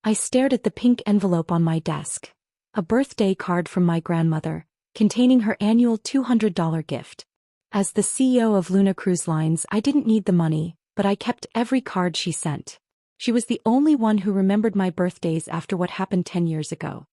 I stared at the pink envelope on my desk. A birthday card from my grandmother, containing her annual $200 gift. As the CEO of Luna Cruise Lines, I didn't need the money, but I kept every card she sent. She was the only one who remembered my birthdays after what happened 10 years ago.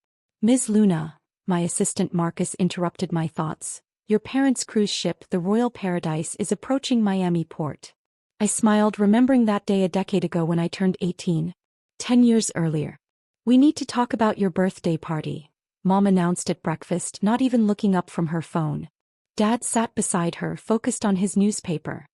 Ms. Luna, my assistant Marcus interrupted my thoughts. Your parents' cruise ship, the Royal Paradise, is approaching Miami port. I smiled, remembering that day a decade ago when I turned 18. 10 years earlier. We need to talk about your birthday party, Mom announced at breakfast, not even looking up from her phone. Dad sat beside her, focused on his newspaper.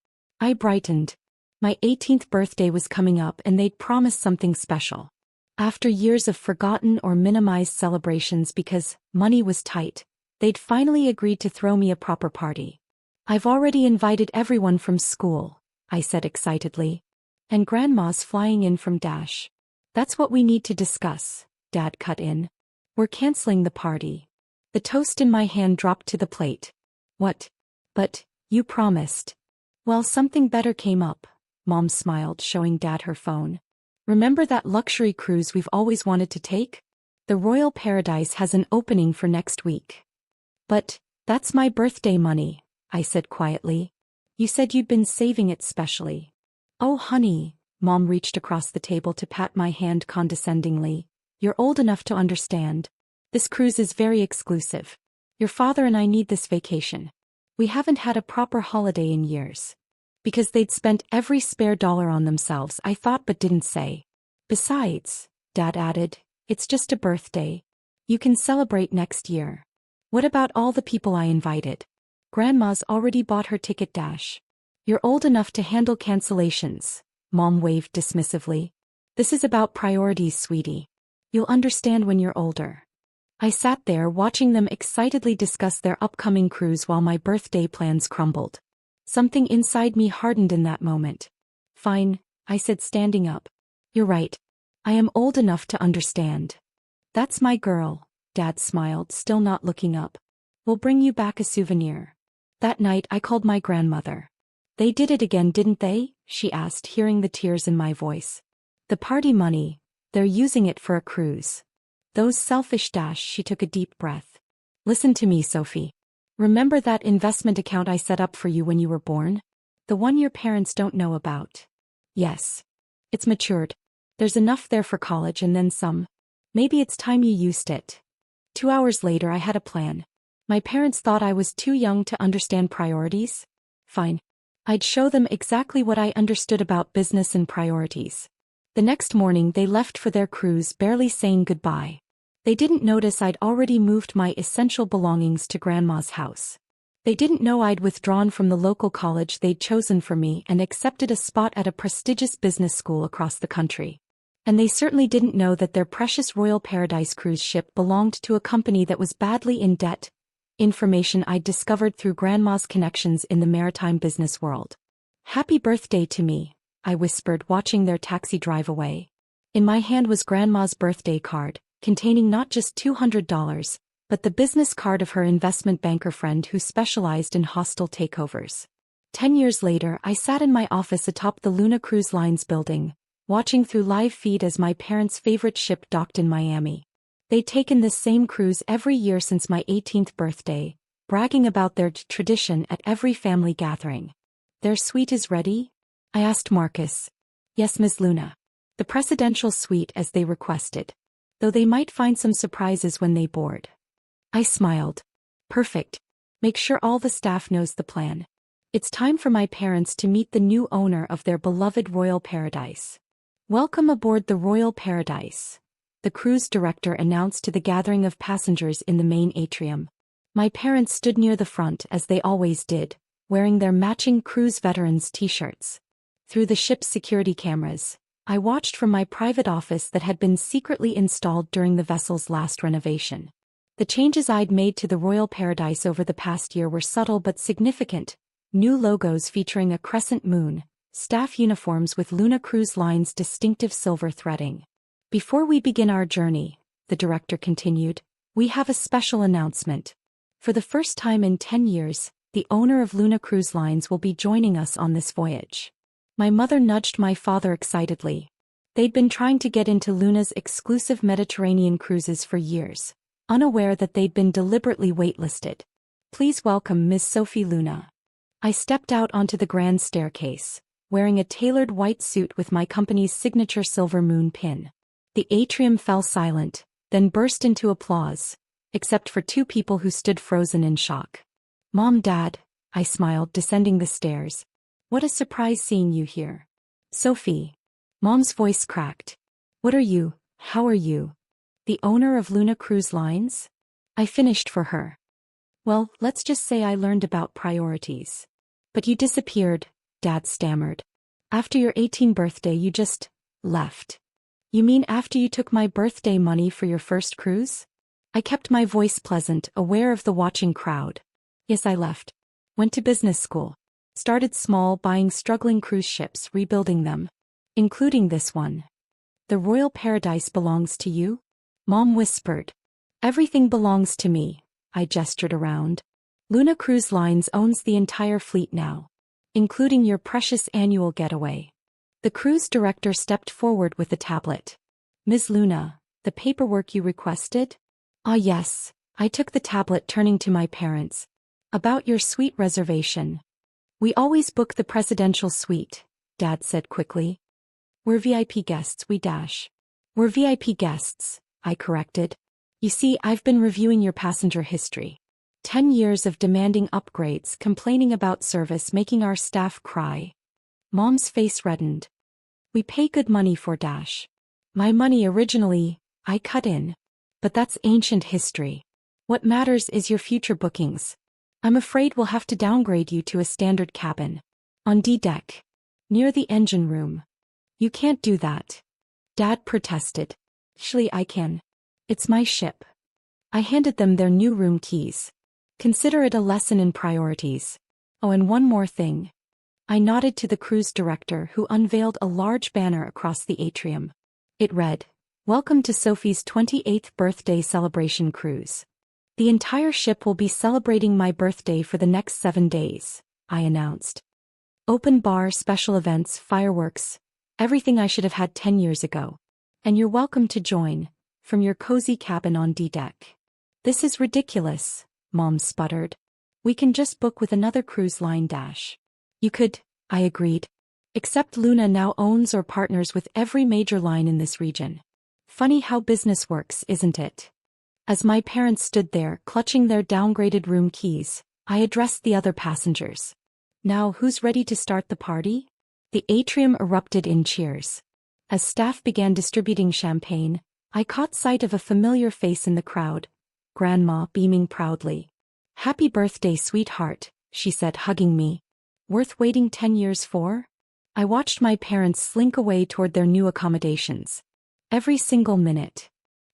I brightened. My 18th birthday was coming up and they'd promised something special. After years of forgotten or minimized celebrations because money was tight, they'd finally agreed to throw me a proper party. I've already invited everyone from school, I said excitedly. And Grandma's flying in from Dash. That's what we need to discuss, Dad cut in. We're canceling the party. The toast in my hand dropped to the plate. What? But, you promised. Well, something better came up, Mom smiled, showing Dad her phone. Remember that luxury cruise we've always wanted to take? The Royal Paradise has an opening for next week. But, that's my birthday money, I said quietly. You said you'd been saving it specially. Oh honey, Mom reached across the table to pat my hand condescendingly. You're old enough to understand. This cruise is very exclusive. Your father and I need this vacation. We haven't had a proper holiday in years. Because they'd spent every spare dollar on themselves, I thought but didn't say. Besides, Dad added, it's just a birthday. You can celebrate next year. What about all the people I invited? Grandma's already bought her ticket. Dash. You're old enough to handle cancellations, Mom waved dismissively. This is about priorities, sweetie. You'll understand when you're older. I sat there watching them excitedly discuss their upcoming cruise while my birthday plans crumbled. Something inside me hardened in that moment. Fine, I said, standing up. You're right. I am old enough to understand. That's my girl, Dad smiled, still not looking up. We'll bring you back a souvenir. That night I called my grandmother. They did it again, didn't they? She asked, hearing the tears in my voice. The party money, they're using it for a cruise. Those selfish. Dash. She took a deep breath. Listen to me, Sophie. Remember that investment account I set up for you when you were born? The one your parents don't know about. Yes. It's matured. There's enough there for college and then some. Maybe it's time you used it. 2 hours later I had a plan. My parents thought I was too young to understand priorities. Fine. I'd show them exactly what I understood about business and priorities. The next morning they left for their cruise, barely saying goodbye. They didn't notice I'd already moved my essential belongings to Grandma's house. They didn't know I'd withdrawn from the local college they'd chosen for me and accepted a spot at a prestigious business school across the country. And they certainly didn't know that their precious Royal Paradise cruise ship belonged to a company that was badly in debt. Information I'd discovered through Grandma's connections in the maritime business world. Happy birthday to me, I whispered, watching their taxi drive away. In my hand was Grandma's birthday card, containing not just $200, but the business card of her investment banker friend who specialized in hostile takeovers. 10 years later, I sat in my office atop the Luna Cruise Lines building, watching through live feed as my parents' favorite ship docked in Miami. They'd taken this same cruise every year since my 18th birthday, bragging about their tradition at every family gathering. Their suite is ready? I asked Marcus. Yes, Ms. Luna. The presidential suite as they requested. Though they might find some surprises when they board. I smiled. Perfect. Make sure all the staff knows the plan. It's time for my parents to meet the new owner of their beloved Royal Paradise. Welcome aboard the Royal Paradise, the cruise director announced to the gathering of passengers in the main atrium. My parents stood near the front as they always did, wearing their matching cruise veterans t-shirts. Through the ship's security cameras, I watched from my private office that had been secretly installed during the vessel's last renovation. The changes I'd made to the Royal Paradise over the past year were subtle but significant. New logos featuring a crescent moon, staff uniforms with Luna Cruise Line's distinctive silver threading. Before we begin our journey, the director continued, we have a special announcement. For the first time in 10 years, the owner of Luna Cruise Lines will be joining us on this voyage. My mother nudged my father excitedly. They'd been trying to get into Luna's exclusive Mediterranean cruises for years, unaware that they'd been deliberately waitlisted. Please welcome Ms. Sophie Luna. I stepped out onto the grand staircase, wearing a tailored white suit with my company's signature silver moon pin. The atrium fell silent, then burst into applause, except for two people who stood frozen in shock. Mom, Dad, I smiled, descending the stairs. What a surprise seeing you here. Sophie. Mom's voice cracked. What are you? How are you? The owner of Luna Cruise Lines? I finished for her. Well, let's just say I learned about priorities. But you disappeared, Dad stammered. After your 18th birthday you just left. You mean after you took my birthday money for your first cruise? I kept my voice pleasant, aware of the watching crowd. Yes, I left. Went to business school. Started small, buying struggling cruise ships, rebuilding them. Including this one. The Royal Paradise belongs to you? Mom whispered. Everything belongs to me, I gestured around. Luna Cruise Lines owns the entire fleet now, including your precious annual getaway. The cruise director stepped forward with the tablet. Ms. Luna, the paperwork you requested? Ah yes, I took the tablet, turning to my parents. About your suite reservation. We always book the presidential suite, Dad said quickly. We're VIP guests, We're VIP guests, I corrected. You see, I've been reviewing your passenger history. 10 years of demanding upgrades, complaining about service, making our staff cry. Mom's face reddened. We pay good money for My money originally, I cut in. But that's ancient history. What matters is your future bookings. I'm afraid we'll have to downgrade you to a standard cabin. On D deck. Near the engine room. You can't do that. Dad protested. Actually, I can. It's my ship. I handed them their new room keys. Consider it a lesson in priorities. Oh, and one more thing. I nodded to the cruise director, who unveiled a large banner across the atrium. It read, Welcome to Sophie's 28th birthday celebration cruise. The entire ship will be celebrating my birthday for the next 7 days, I announced. Open bar, special events, fireworks, everything I should have had 10 years ago. And you're welcome to join, from your cozy cabin on D deck. This is ridiculous, Mom sputtered. We can just book with another cruise line. You could, I agreed. Except Luna now owns or partners with every major line in this region. Funny how business works, isn't it? As my parents stood there, clutching their downgraded room keys, I addressed the other passengers. Now, who's ready to start the party? The atrium erupted in cheers. As staff began distributing champagne, I caught sight of a familiar face in the crowd, Grandma beaming proudly. Happy birthday, sweetheart, she said, hugging me. Worth waiting 10 years for? I watched my parents slink away toward their new accommodations. Every single minute.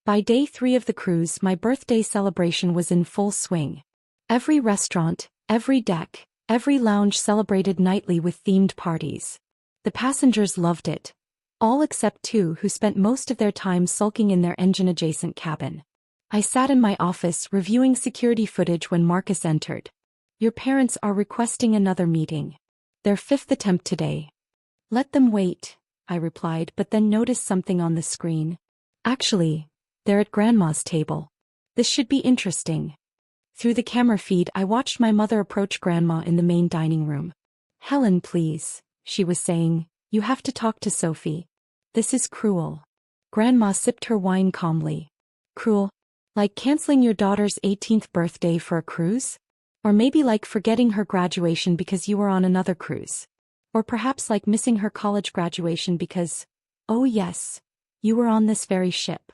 By day 3 of the cruise, my birthday celebration was in full swing. Every restaurant, every deck, every lounge celebrated nightly with themed parties. The passengers loved it. All except 2 who spent most of their time sulking in their engine-adjacent cabin. I sat in my office reviewing security footage when Marcus entered. Your parents are requesting another meeting. Their 5th attempt today. Let them wait, I replied, but then noticed something on the screen. Actually, they're at Grandma's table. This should be interesting. Through the camera feed, I watched my mother approach Grandma in the main dining room. Helen, please, she was saying, you have to talk to Sophie. This is cruel. Grandma sipped her wine calmly. Cruel? Like canceling your daughter's 18th birthday for a cruise? Or maybe like forgetting her graduation because you were on another cruise? Or perhaps like missing her college graduation because, oh yes, you were on this very ship.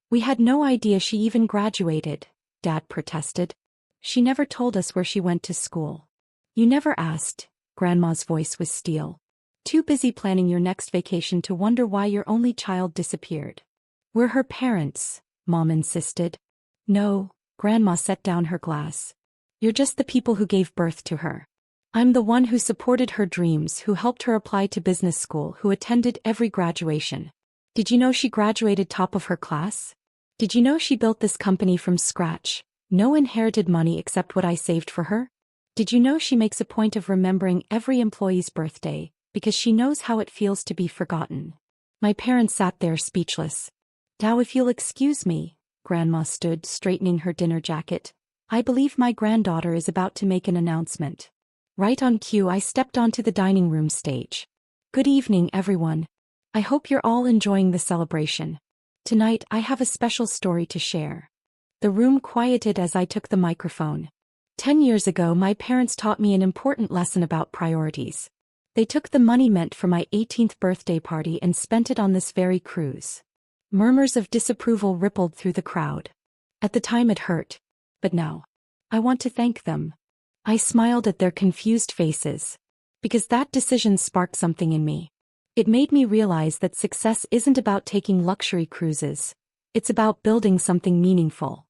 We had no idea she even graduated, Dad protested. She never told us where she went to school. You never asked, Grandma's voice was steel. Too busy planning your next vacation to wonder why your only child disappeared. We're her parents, Mom insisted. No, Grandma set down her glass. You're just the people who gave birth to her. I'm the one who supported her dreams, who helped her apply to business school, who attended every graduation. Did you know she graduated top of her class? Did you know she built this company from scratch? No inherited money except what I saved for her? Did you know she makes a point of remembering every employee's birthday, because she knows how it feels to be forgotten? My parents sat there speechless. Now if you'll excuse me, Grandma stood, straightening her dinner jacket. I believe my granddaughter is about to make an announcement. Right on cue, I stepped onto the dining room stage. Good evening, everyone. I hope you're all enjoying the celebration. Tonight, I have a special story to share. The room quieted as I took the microphone. 10 years ago, my parents taught me an important lesson about priorities. They took the money meant for my 18th birthday party and spent it on this very cruise. Murmurs of disapproval rippled through the crowd. At the time it hurt. But now, I want to thank them. I smiled at their confused faces. Because that decision sparked something in me. It made me realize that success isn't about taking luxury cruises. It's about building something meaningful.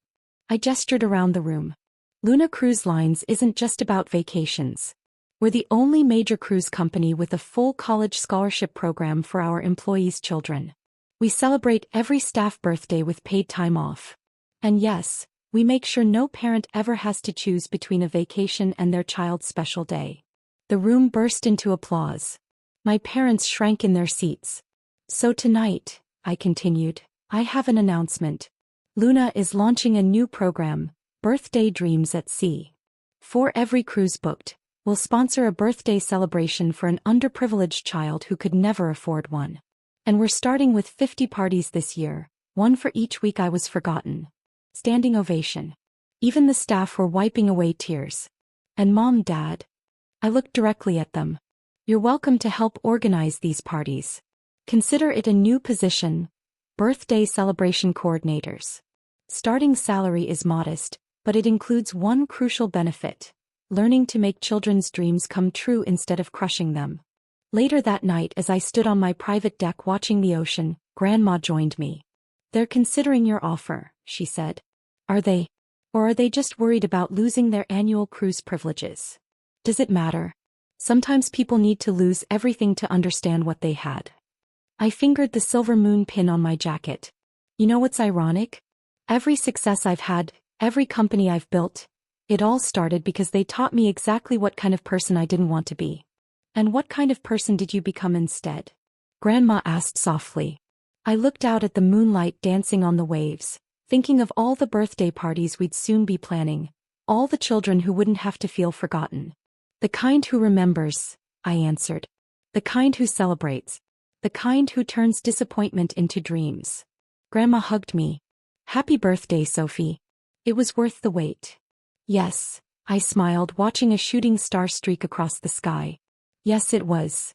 I gestured around the room. Luna Cruise Lines isn't just about vacations. We're the only major cruise company with a full college scholarship program for our employees' children. We celebrate every staff birthday with paid time off. And yes, we make sure no parent ever has to choose between a vacation and their child's special day. The room burst into applause. My parents shrank in their seats. So tonight, I continued, I have an announcement. Luna is launching a new program, Birthday Dreams at Sea. For every cruise booked, we'll sponsor a birthday celebration for an underprivileged child who could never afford one. And we're starting with 50 parties this year, one for each week I was forgotten. Standing ovation. Even the staff were wiping away tears. And Mom, Dad? I looked directly at them. You're welcome to help organize these parties. Consider it a new position, birthday celebration coordinators. Starting salary is modest, but it includes one crucial benefit: learning to make children's dreams come true instead of crushing them. Later that night, as I stood on my private deck watching the ocean, Grandma joined me. They're considering your offer, she said. Are they? Or are they just worried about losing their annual cruise privileges? Does it matter? Sometimes people need to lose everything to understand what they had. I fingered the silver moon pin on my jacket. You know what's ironic? Every success I've had, every company I've built, it all started because they taught me exactly what kind of person I didn't want to be. And what kind of person did you become instead? Grandma asked softly. I looked out at the moonlight dancing on the waves, thinking of all the birthday parties we'd soon be planning, all the children who wouldn't have to feel forgotten. The kind who remembers, I answered. The kind who celebrates. The kind who turns disappointment into dreams. Grandma hugged me. Happy birthday, Sophie. It was worth the wait. Yes, I smiled, watching a shooting star streak across the sky. Yes, it was.